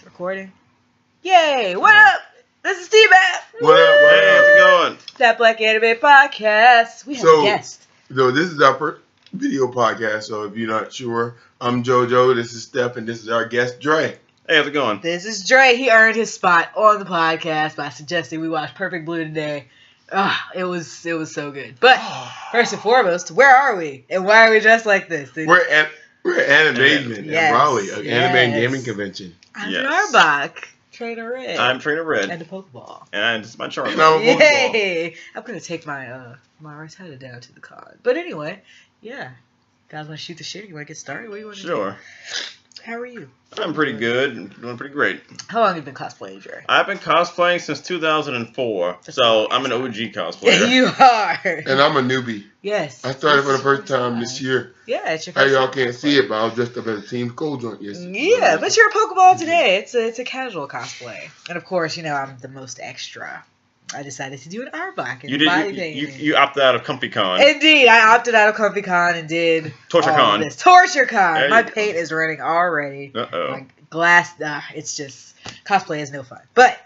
It's recording. Yay! What up? This is T-Bat. What up? Hey, how's it going? That Black Anime Podcast. We have a guest. So this is our first video podcast. So if you're not sure, I'm JoJo. This is Steph, and this is our guest Dre. Hey, how's it going? This is Dre. He earned his spot on the podcast by suggesting we watch Perfect Blue today. It was so good. But first and foremost, where are we? And why are we dressed like this? We're at Animation Yes, in Raleigh, an yes. anime and gaming convention. I'm Yes. Arbach. Trainer Red. I'm Trainer Red. And a Pokeball. And it's my charm. And I'm a Pokeball. Yay! I'm gonna take my my Rosetta down to the con. But anyway, yeah. Guys want to shoot the shit? You want to get started? What do you want to do? Sure. How are you? I'm pretty good. I'm doing pretty great. How long have you been cosplaying, Dre? I've been cosplaying since 2004, so I'm an OG Yeah, cosplayer. you are. And I'm a newbie. Yes. I started for the first time this year. Yeah, it's your Hey, first y'all time can't cosplaying. see it, but I was dressed up as a Team Cold Joint yesterday. Yeah, but you're a Pokeball today. It's a casual cosplay. And of course, you know, I'm the most extra. I decided to do an Arbok and You body did. painting. You opted out of ComfyCon. Indeed, I opted out of ComfyCon and did TortureCon. all of this. TortureCon. There My you go. paint is running already. Uh-oh. My glass. It's just cosplay is no fun. But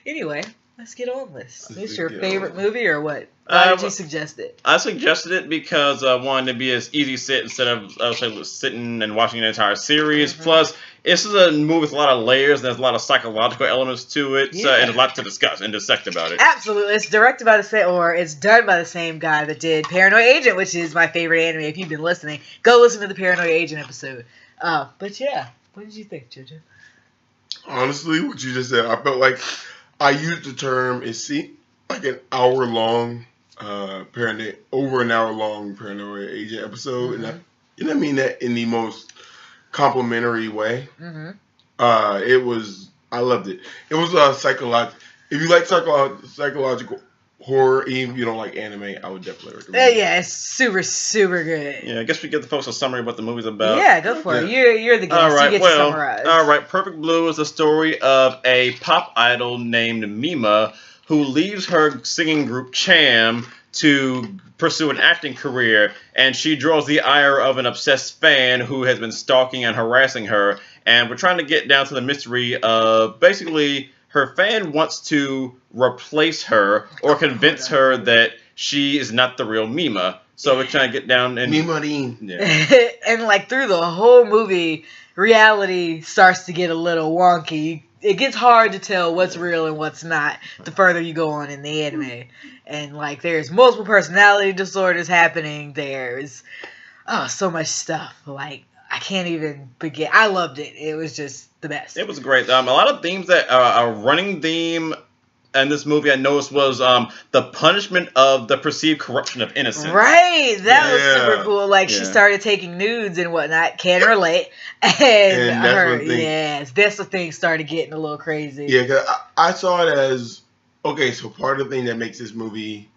anyway, let's get on this. Is this your favorite movie or what? Why did you suggest it? I suggested it because I wanted to be as easy sit instead of sitting and watching an entire series. Mhm. Plus, this is a movie with a lot of layers. And there's a lot of psychological elements to it, so, Yeah. and a lot to discuss and dissect about it. Absolutely, it's directed by the same, or it's done by the same guy that did Paranoid Agent, which is my favorite anime. If you've been listening, go listen to the Paranoid Agent episode. But yeah, what did you think, JoJo? Honestly, what you just said, I felt like I used the term, like an hour long, over an hour long Paranoid Agent episode, and I mean that in the most complimentary way. Mm-hmm. I loved it. It was psychological. If you like psychological horror, even if you don't like anime, I would definitely recommend it. Yeah, it's super, super good. Yeah, I guess we give the folks a summary of what the movie's about. Yeah, go for it. You're the guest. All right, you get to summarize. all right. Perfect Blue is the story of a pop idol named Mima who leaves her singing group Cham to pursue an acting career, and she draws the ire of an obsessed fan who has been stalking and harassing her. And we're trying to get down to the mystery of basically her fan wants to replace her or convince her that she is not the real Mima. So we're trying to get down and Mimadine. yeah. And like through the whole movie, reality starts to get a little wonky. It gets hard to tell what's real and what's not the further you go on in the anime. And like there's multiple personality disorders happening. There's so much stuff. Like I can't even begin. I loved it. It was just the best. It was great. A lot of themes that are a running theme in this movie I noticed was the punishment of the perceived corruption of innocence. Right, that was Yeah. super cool. Like she Yeah. started taking nudes and whatnot. Can relate. And that's her, when things- yes, that's the thing started getting a little crazy. Yeah, 'cause I saw it as, okay, so part of the thing that makes this movie,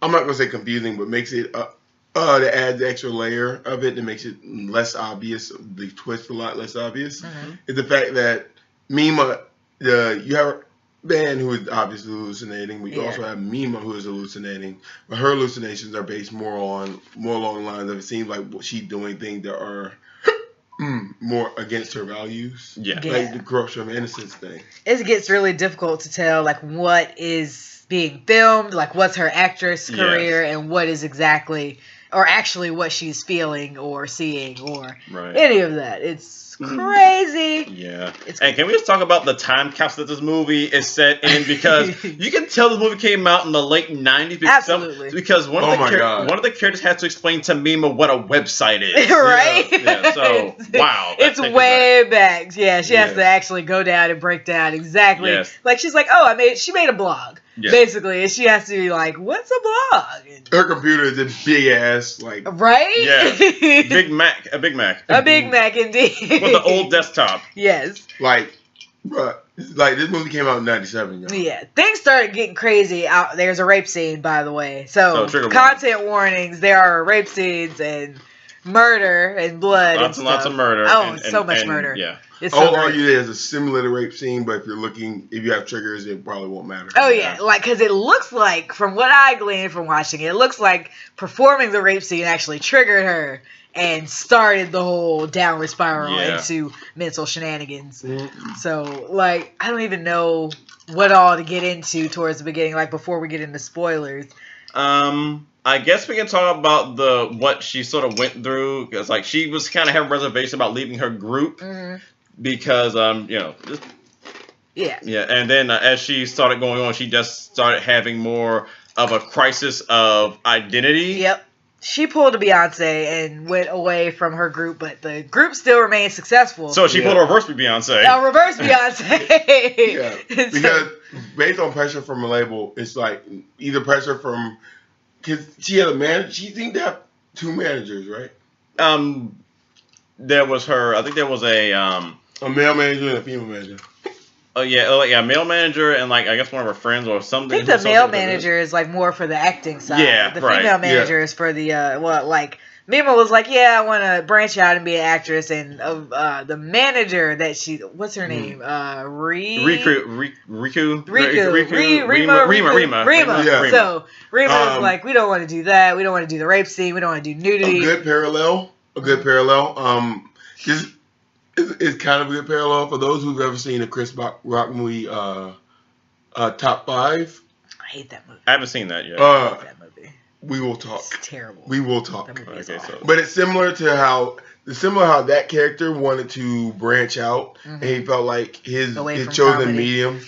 I'm not going to say confusing, but makes it, that adds the extra layer of it that makes it less obvious, the twist a lot less obvious, Mhm. is the fact that Mima, you have a man who is obviously hallucinating, but you Yeah. also have Mima who is hallucinating, but her hallucinations are based more along the lines of it seems like she's doing things that are more against her values. Yeah. Yeah. Like the corruption of innocence thing. It gets really difficult to tell like what is being filmed, like what's her actress Yes. career, and what is exactly or actually what she's feeling or seeing or Right. any of that. It's crazy. Yeah. It's And can we just talk about the time capsule that this movie is set in? Because you can tell this movie came out in the late 90s. Absolutely. Because one Oh my God. of the characters had to explain to Mima what a website is. Right? Yeah, so, wow. that It's takes it way back. Yeah, she has Yes. to actually go down and break down exactly. Yes. Like, she's like, oh, she made a blog, Yes. basically. And she has to be like, what's a blog? Her computer is a big ass, like, Right? Yeah. A Big Mac. A Big Mac, indeed. With the old desktop. Yes. bruh, like this movie came out in '97, y'all. Yeah. Things started getting crazy. There's a rape scene, by the way. So, trigger content warnings. There are rape scenes and murder and blood Lots and and lots stuff. of murder. Oh, so much murder. Yeah. It's I so will great. argue there's a similar rape scene, but if you have triggers, it probably won't matter. Oh yeah, like because it looks like, from what I gleaned from watching it, it looks like performing the rape scene actually triggered her, and started the whole downward spiral Yeah. into mental shenanigans. Mhm. So, like, I don't even know what all to get into towards the beginning, like, before we get into spoilers. I guess we can talk about what she sort of went through, because like she was kind of having reservation about leaving her group because Yeah. yeah, and then as she started going on, she just started having more of a crisis of identity. Yep. She pulled a Beyonce and went away from her group, but the group still remained successful. So she pulled a reverse with Beyonce. Now reverse Beyonce. Yeah, because based on pressure from a label, it's like either pressure from, because she had a manager. She seemed to have 2 managers, right? There was her. I think there was a male manager and a female manager. Oh yeah, male manager and like I guess one of her friends or something. I think the male manager is like more for the acting side. Yeah, the right. female manager is for the like Mima was like, yeah, I want to branch out and be an actress, and the manager that what's her name? Rima. Yeah. So Rima was like, we don't want to do that. We don't want to do the rape scene. We don't want to do nudity. A good parallel. It's kind of a good parallel for those who've ever seen a Chris Rock movie, Top 5. I hate that movie. I haven't seen that yet. I hate that movie. We will talk. It's terrible. We will talk. Okay, so But it's similar to how that character wanted to branch out, and he felt like his chosen comedy. medium.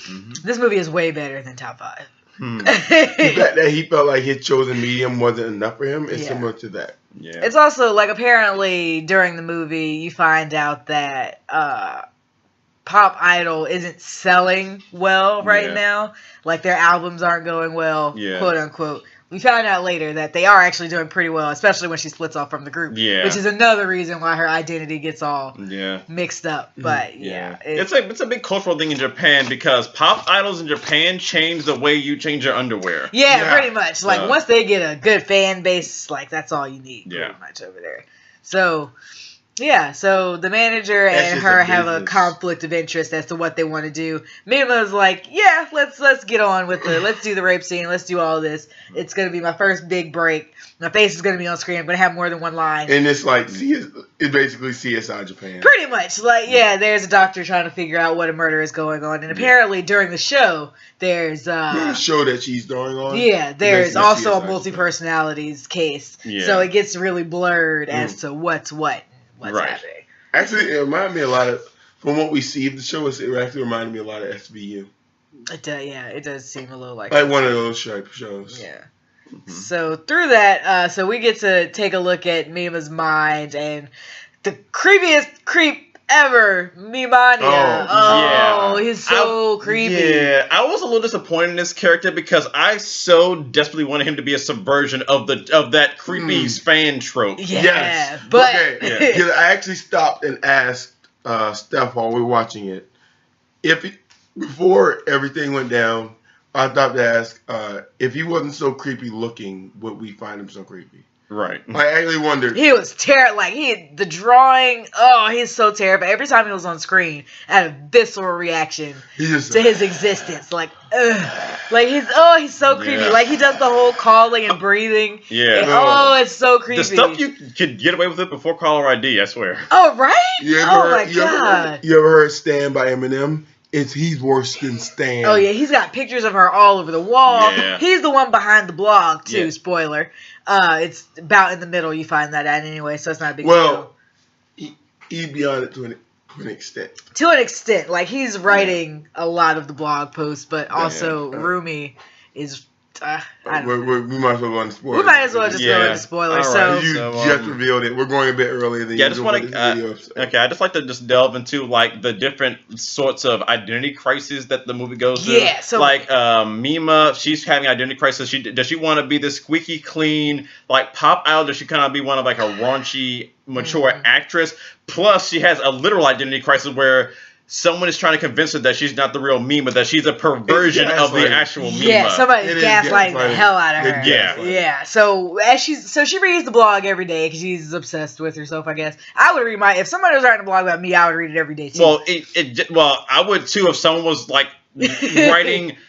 This movie is way better than Top 5. He felt like his chosen medium wasn't enough for him. It's similar to that. Yeah. It's also like apparently during the movie you find out that Pop Idol isn't selling well right now. Like their albums aren't going well, quote unquote. We found out later that they are actually doing pretty well, especially when she splits off from the group. Yeah. Which is another reason why her identity gets all mixed up. But it's a big cultural thing in Japan because pop idols in Japan change the way you change your underwear. Yeah, pretty much. Like once they get a good fan base, like that's all you need pretty much over there. So so the manager and her have a conflict of interest as to what they want to do. Mima's like, yeah, let's get on with it. Let's do the rape scene. Let's do all this. It's going to be my first big break. My face is going to be on screen. I'm going to have more than one line. And it's like, it's basically CSI Japan. Pretty much. Like, there's a doctor trying to figure out what a murder is going on. And apparently during the show, there's the show that she's starring on. Yeah, there's also a multi-personalities case. Yeah. So it gets really blurred as to what's what. What's happening. Actually, it reminded me a lot of, from what we see of the show, it actually reminded me a lot of SVU. It does, it does seem a little like one of those type of shows. Yeah. So through that, so we get to take a look at Mima's mind and the creepiest creep ever, Mimania. Oh, he's so creepy. Yeah, I was a little disappointed in this character because I so desperately wanted him to be a subversion of that creepy fan trope. Yeah, yes. But I actually stopped and asked Steph while we were watching it before everything went down. I thought to ask if he wasn't so creepy looking, would we find him so creepy? Right. I actually wondered. He was terrible. Like the drawing. Oh, he's so terrible. Every time he was on screen, I had a visceral reaction to his existence. Like, like he's so creepy. Yeah. Like he does the whole calling and breathing. Yeah. And, it's so creepy. The stuff you could get away with it before caller ID. I swear. Oh right. My God. You ever heard "Stand" by Eminem? He's worse than Stan. Oh yeah, he's got pictures of her all over the wall. Yeah. He's the one behind the blog too. Yeah. Spoiler. It's about in the middle. You find that at anyway, so it's not a big deal. Well, he's beyond it to an extent. To an extent, like he's writing a lot of the blog posts, but also Rumi is. We might as well go into spoilers. We might as well just go into spoilers. Right. So you just revealed it. We're going a bit earlier than I just want to. Okay, I just like to just delve into like the different sorts of identity crises that the movie goes through. Yeah. So like Mima, she's having identity crisis. Does she want to be this squeaky clean like pop idol? Does she kind of be one of like a raunchy, mature actress? Plus, she has a literal identity crisis where someone is trying to convince her that she's not the real Mima, that she's a perversion of the actual Mima. Yeah, somebody's gaslighting the hell out of her. Yeah. So she reads the blog every day because she's obsessed with herself, I guess. I would read if somebody was writing a blog about me, I would read it every day too. Well, I would too if someone was like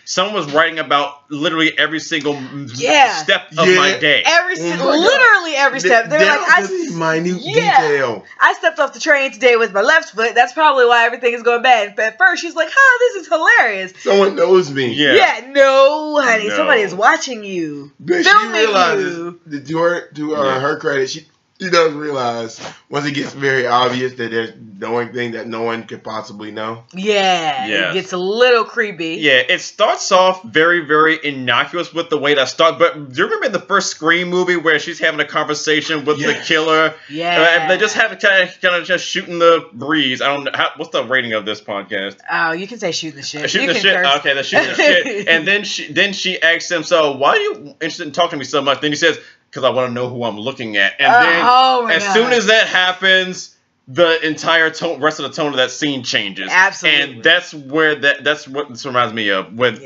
someone was writing about literally every single Yeah. step of my day. Literally every step. They're like, minute detail. I stepped off the train today with my left foot. That's probably why everything is going bad. And at first, she's like, this is hilarious. Someone knows me. Yeah, no, honey. No. Somebody is watching you. But she Filming realizes, you. to her credit, she does realize once it gets very obvious that there's knowing thing that no one could possibly know. Yeah, Yes. it gets a little creepy. Yeah, it starts off very, very innocuous with the way that starts. But do you remember the first Scream movie where she's having a conversation with the killer? Yeah. They just have kind of just shooting the breeze. I don't know. What's the rating of this podcast? Oh, you can say shooting the shit. Shooting You the can shit. curse. Okay, they're shooting the shit. And then she asks him, "So why are you interested in talking to me so much?" Then he says, "Because I want to know who I'm looking at." And then as soon as that happens, the entire rest of the tone of that scene changes. Absolutely. And that's what this reminds me of when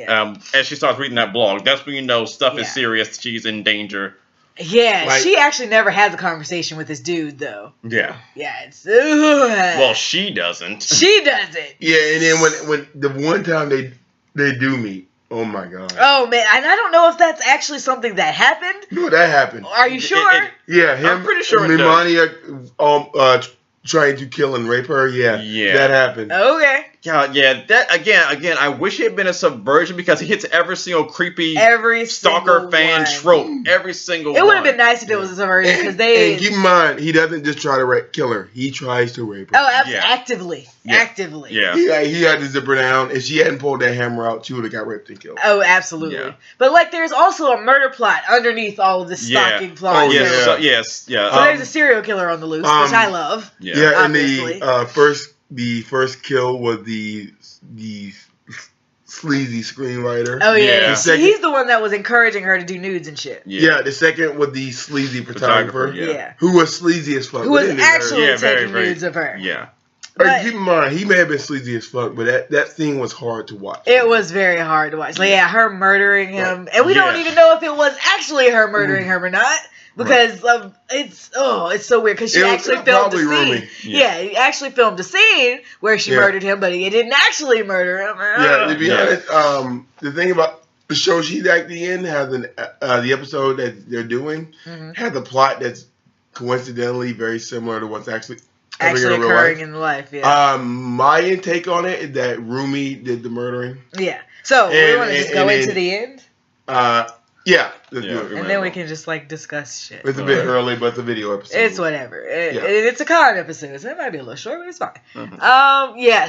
as she starts reading that blog. That's when you know stuff is serious. She's in danger. Yeah, she actually never has a conversation with this dude though. Yeah. Yeah, it's well, she doesn't. She doesn't. Yeah, and then when the one time they do meet. Oh my god. Oh man, and I don't know if that's actually something that happened. No, that happened. Are you sure? Yeah, him. I'm pretty sure. Mimania trying to kill and rape her. Yeah, that happened. Okay. Yeah. That again. I wish it had been a subversion because he hits every single creepy stalker fan trope. Every single. It would have been nice if it was a subversion because And keep in mind, he doesn't just try to kill her. He tries to rape her. Oh, actively. Actively. Yeah. He had to zip her down. If she hadn't pulled that hammer out, she would have got raped and killed. Oh, absolutely. Yeah. But there's also a murder plot underneath all of this stalking plot. Oh yes. So there's a serial killer on the loose, which I love. Yeah, and the first kill was the sleazy screenwriter. Oh yeah. He's the one that was encouraging her to do nudes and shit. Yeah, the second was the sleazy photographer. Who was sleazy as fuck. Who was actually taking nudes of her. Yeah. But keep in mind, he may have been sleazy as fuck, but that scene was hard to watch. It was very hard to watch. Her murdering him, and we don't even know if it was actually her murdering him or not. Because it's so weird because she actually filmed the scene. He actually filmed a scene where she murdered him, but he didn't actually murder him. Yeah, to be honest, the thing about the show she's acting in has the episode that they're doing has a plot that's coincidentally very similar to what's actually occurring in life. Yeah. My take on it is that Rumi did the murdering. Yeah. So we want to just go into the end. Yeah. Let's do it. And then we can just discuss shit. It's a bit early, but it's a video episode. It's whatever. It's a con episode, so it might be a little short, but it's fine.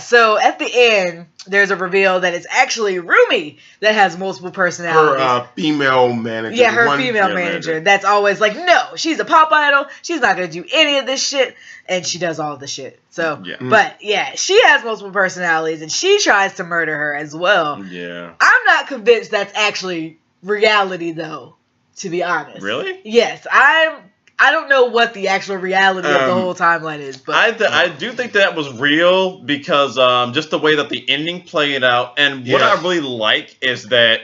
So at the end, there's a reveal that it's actually Rumi that has multiple personalities. Her female manager. Yeah, her female manager. That's always like, no, she's a pop idol. She's not going to do any of this shit. And she does all the shit. So, but she has multiple personalities, and she tries to murder her as well. Yeah. I'm not convinced that's actually reality though, to be honest. Really? Yes, I don't know what the actual reality of the whole timeline is, but I do think that was real because just the way that the ending played out, and what I really like is that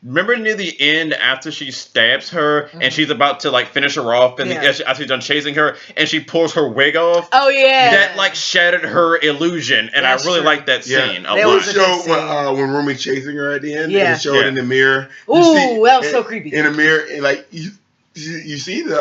remember near the end after she stabs her and she's about to finish her off and after she's done chasing her and she pulls her wig off. Oh yeah, that shattered her illusion, and I really like that scene a lot. Show when Rumi's chasing her at the end. Yeah, and show it in the mirror. Ooh, that was so creepy. In the mirror, and you see the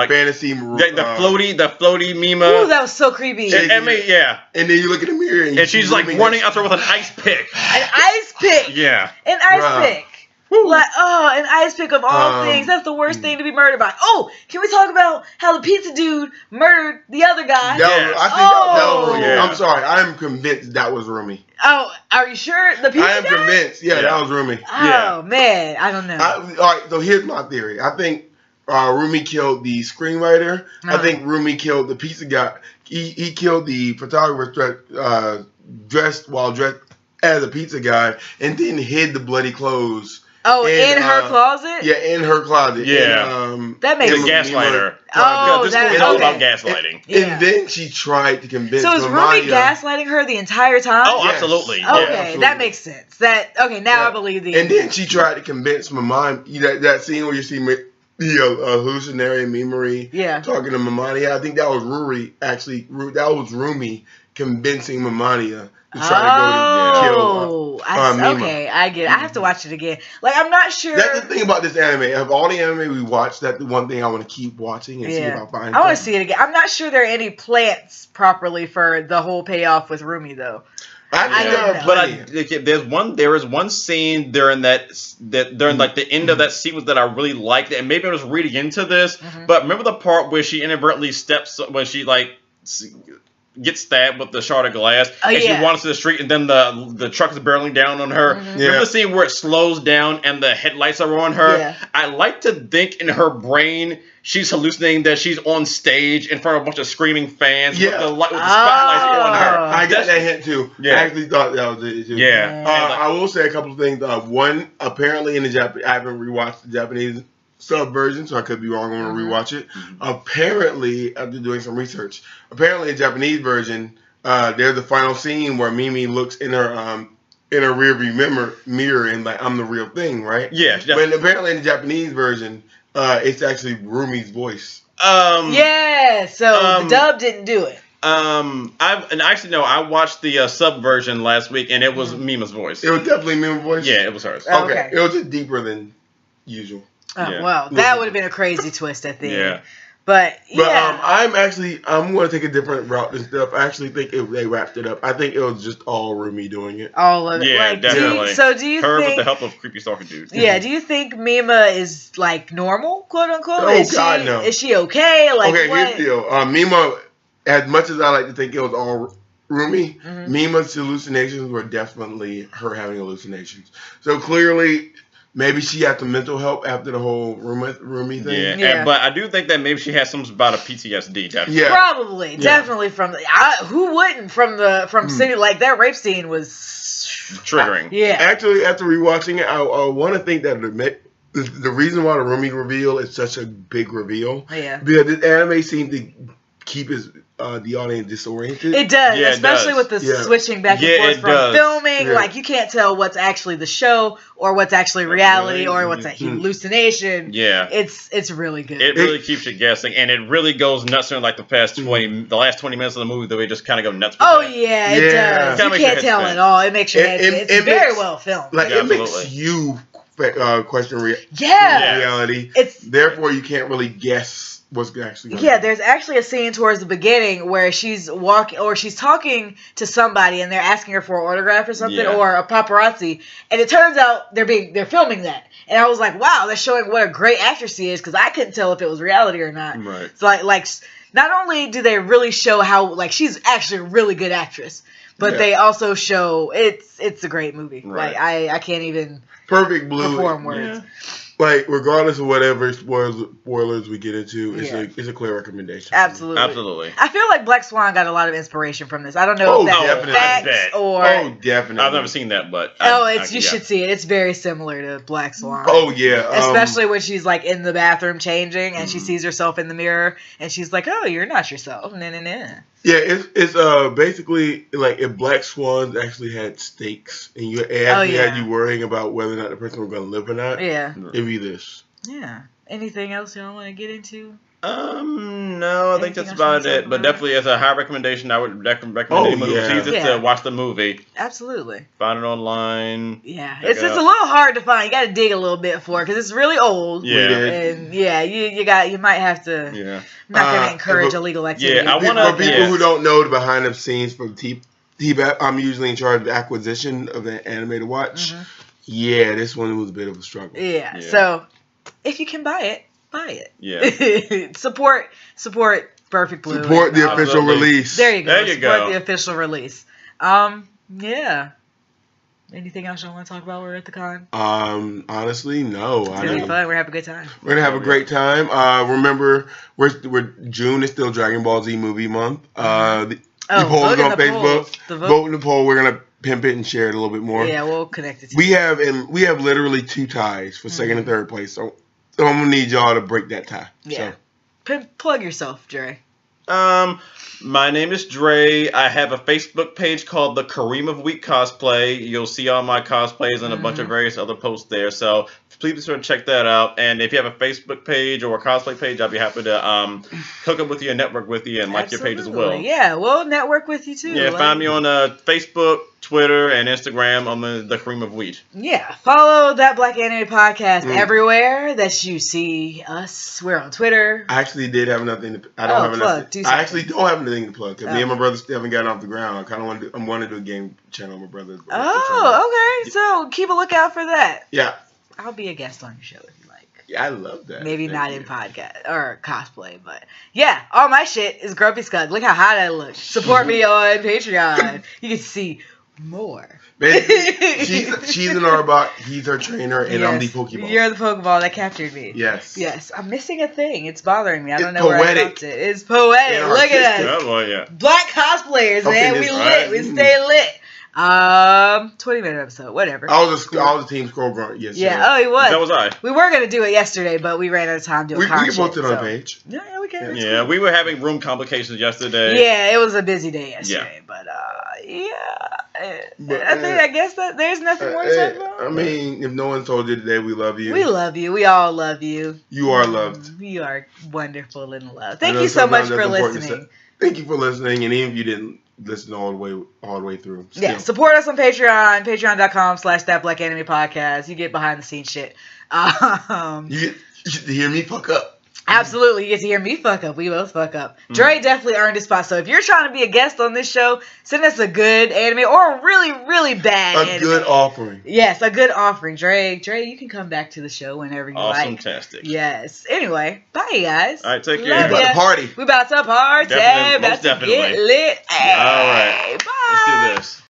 fantasy, the floaty Mima. Ooh, that was so creepy. And then you look in the mirror and she's running out there with an ice pick. An ice pick. Yeah, an ice pick. An ice pick of all things. That's the worst thing to be murdered by. Oh, can we talk about how the pizza dude murdered the other guy? I'm sorry. I'm convinced that was Rumi. Oh, are you sure? The pizza guy? I am convinced. Yeah, that was Rumi. Oh, man. I don't know. All right, so here's my theory. I think Rumi killed the screenwriter. I think Rumi killed the pizza guy. He killed the photographer dressed as a pizza guy and then hid the bloody clothes. Oh, in her closet? Yeah, in her closet. Yeah. And, that makes sense. Gaslighter. This movie's all about gaslighting. And then she tried to convince So is Rumi gaslighting her the entire time? Oh, yes. Absolutely. Okay, absolutely. That makes sense. Now I believe the And then she tried to convince Mamani, that scene where you see hallucinatory memory talking to Mamani. I think that was Rumi, actually. That was Rumi convincing Mamania to try to go to kill Mima. Okay, I get it. I have to watch it again. Like, I'm not sure. That's the thing about this anime. Of all the anime we watched, that's the one thing I want to keep watching and see if I find. I want to see it again. I'm not sure there are any plants properly for the whole payoff with Rumi though. I think there is one scene during like the end of that sequence that I really liked, and maybe I was reading into this, but remember the part where she inadvertently when she like gets stabbed with the shard of glass, and she wanders to the street, and then the truck is barreling down on her. Remember the scene where it slows down and the headlights are on her? Yeah. I like to think in her brain she's hallucinating that she's on stage in front of a bunch of screaming fans with the spotlights on her. I got that hint too. Yeah. I actually thought that was it too. Yeah. I will say a couple of things. One, apparently in the Japanese, I haven't rewatched the Japanese sub version, so I could be wrong. I'm gonna rewatch it. Apparently, after doing some research, apparently in the Japanese version, there's the final scene where Mimi looks in her rearview mirror and like, I'm the real thing, right? Yeah. But apparently in the Japanese version, it's actually Rumi's voice. So the dub didn't do it. I watched the sub version last week, and it was Mima's voice. It was definitely Mima's voice. Yeah, it was hers. Okay. It was just deeper than usual. Oh, well, that would have been a crazy twist at the end. Yeah. But I'm going to take a different route than stuff. I actually think they wrapped it up. I think it was just all Rumi doing it. All of it. Yeah, like, definitely. Do you her think, with the help of creepy stalker dudes. Yeah, do you think Mima is like normal, quote unquote? Oh, God, no. Is she okay? Like, okay, what? here's the deal. Mima, as much as I like to think it was all Rumi, Mima's hallucinations were definitely her having hallucinations. So clearly, maybe she had some mental help after the whole Rumi thing. Yeah. But I do think that maybe she has some about a PTSD. Definitely. Yeah, probably, definitely from who wouldn't from city like that rape scene was triggering. Yeah. Actually, after rewatching it, I want to think that the reason why the Rumi reveal is such a big reveal, because this anime seemed to keep the audience disoriented. It does, especially with the switching back and forth from filming. Like, you can't tell what's actually the show or what's actually reality or what's a hallucination. Yeah, it's really good. It really keeps you guessing, and it really goes nuts in like the last 20 minutes of the movie that we just kind of go nuts. With it does. You can't tell at all. It makes your head. It's very well filmed. Like it makes you question reality. Therefore you can't really guess what's actually going on. There's actually a scene towards the beginning where she's talking to somebody and they're asking her for an autograph or something or a paparazzi, and it turns out they're filming that. And I was like, wow, that's showing what a great actress she is, because I couldn't tell if it was reality or not. Right. So like not only do they really show how like she's actually a really good actress, but they also show it's a great movie. Right. Like I can't even Perfect Blue perform words. Like, regardless of whatever spoilers we get into, it's a clear recommendation. Absolutely. I feel like Black Swan got a lot of inspiration from this. I don't know if that's facts or... Oh, definitely. I've never seen that, but... you should see it. It's very similar to Black Swan. Oh, yeah. Especially when she's, like, in the bathroom changing, and she sees herself in the mirror, and she's like, oh, you're not yourself. Nah. Yeah, it's basically, like, if Black Swans actually had stakes, and had you worrying about whether or not the person was going to live or not, it'd be this. Yeah. Anything else y'all want to get into? No, I think that's about it. But definitely, as a high recommendation, I would recommend anyone who sees it to watch the movie. Absolutely. Find it online. Yeah, it's a little hard to find. You got to dig a little bit for it because it's really old. Yeah, and you might have to. Yeah, I'm not going to encourage illegal activity. Yeah, I want to. For people who don't know the behind the scenes from T-Bat, I'm usually in charge of the acquisition of the anime to watch. Yeah, this one was a bit of a struggle. Yeah. So if you can buy it. Buy it. Yeah. Support Perfect Blue. Support the official release. There you go. Support the official release. Yeah. Anything else you want to talk about? We're at the con. Honestly, no. It's gonna be fun. We're having a good time. We're gonna have a great time. Remember, June is still Dragon Ball Z movie month. The polls on Facebook. Vote in the poll. We're gonna pimp it and share it a little bit more. Yeah, we'll connect it. We have literally 2 ties for second and third place. So I'm going to need y'all to break that tie. Yeah. So. Plug yourself, Jerry. My name is Dre. I have a Facebook page called the Kareem of Wheat Cosplay. You'll see all my cosplays and a bunch of various other posts there. So please be sure to check that out. And if you have a Facebook page or a cosplay page, I'll be happy to hook up with you and network with you and like your page as well. Yeah, we'll network with you too. Yeah, find me on Facebook, Twitter, and Instagram on the Kareem of Wheat. Yeah, follow That Black Anime Podcast everywhere that you see us. We're on Twitter. I actually did have nothing to. I don't have plug. I actually don't have anything to plug. Cause me and my brother still haven't gotten off the ground. I kind of want to do a game channel with my brother. Oh, okay. So keep a lookout for that. Yeah. I'll be a guest on your show if you like. Yeah, I love that. Maybe not in podcast or cosplay, but yeah, all my shit is Grumpy Scud. Look how hot I look. Support me on Patreon. You can see more. She's an Arbok, he's her trainer, and I'm the Pokeball. You're the Pokeball that captured me. Yes. Yes. I'm missing a thing. It's bothering me. I don't know poetic. where I dropped it. It's poetic. And look at us. Oh, boy, yeah. Black cosplayers, man. We lit. right. We stay lit. 20-minute episode, whatever. I was the team scroll grunt yesterday. Yeah, oh, he was. That was I. We were going to do it yesterday, but we ran out of time doing content. We can post it on the page. Yeah, we can. Yeah, we were having room complications yesterday. Yeah, it was a busy day yesterday, but I guess that there's nothing more to talk about. I mean, if no one told you today, we love you. We love you. We all love you. You are loved. You are wonderful and loved. Thank you so much for listening. Thank you for listening, and even if you didn't listen all the way through. Still. Yeah, support us on Patreon, patreon.com/thatblackanimepodcast. You get behind the scenes shit. You get to hear me fuck up. Absolutely, you get to hear me fuck up. We both fuck up. Dre definitely earned his spot. So if you're trying to be a guest on this show, send us a good anime or a really, really bad anime. A good offering. Yes, a good offering. Dre, you can come back to the show whenever you like. Awesome-tastic. Yes. Anyway, bye, guys. All right, take care. We about to party. We about to party. Definitely, about most to definitely. get lit. Hey, All right. bye. Let's do this.